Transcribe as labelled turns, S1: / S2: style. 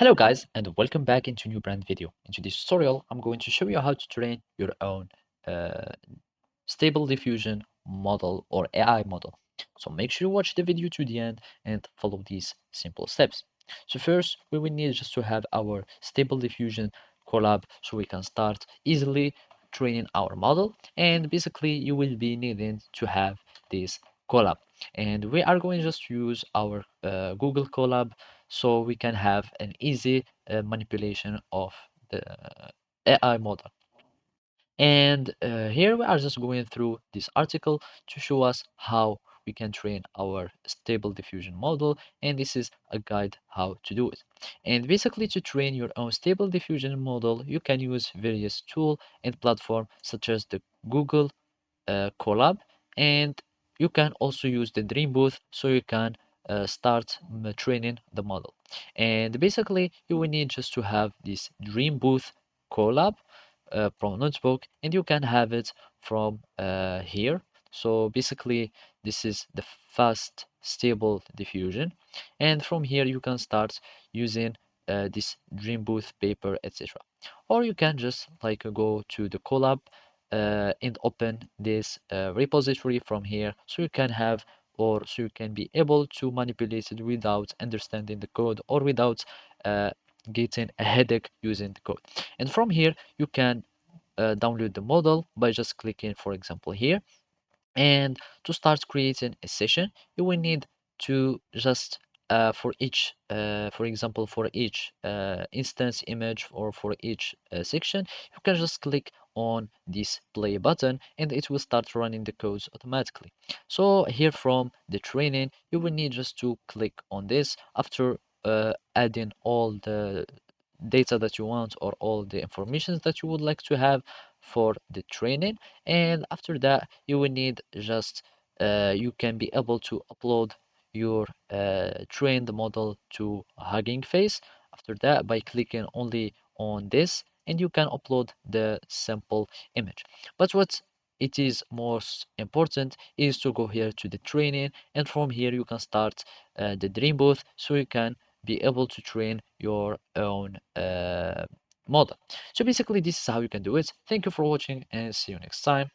S1: Hello guys and welcome back into a new brand video. In today's tutorial, I'm going to show you how to train your own uh, Stable Diffusion model or AI model. So make sure you watch the video to the end and follow these simple steps. So first, we will need just to have our Stable Diffusion collab so we can start easily training our model. And basically, you will be needing to have this collab. And we are going just to use our Google Colab so we can have an easy manipulation of the AI model. And here we are just going through this article to show us how we can train our stable diffusion model. And this is a guide how to do it. And basically to train your own stable diffusion model, you can use various tool and platform such as the Google Colab, and you can also use the Dream Booth so you can start training the model. And basically, you will need just to have this Dream Booth Colab from Notebook, and you can have it from here. So basically, this is the fast stable diffusion, and from here you can start using this Dream Booth paper, etc. Or you can just like go to the Colab and open this repository from here so you can have or so you can be able to manipulate it without understanding the code or without uh, getting a headache using the code. And from here you can download the model by just clicking, for example, here. And to start creating a session, you will need to just for example, for each instance image or for each section, you can just click on this play button and it will start running the codes automatically. So here from the training, you will need just to click on this after adding all the data that you want or all the information that you would like to have for the training. And after that you will need just you can be able to upload your trained model to Hugging Face after that by clicking only on this, and you can upload the sample image. But what it is most important is to go here to the training, and from here you can start the dream booth so you can be able to train your own model. So basically, this is how you can do it. Thank you for watching and see you next time.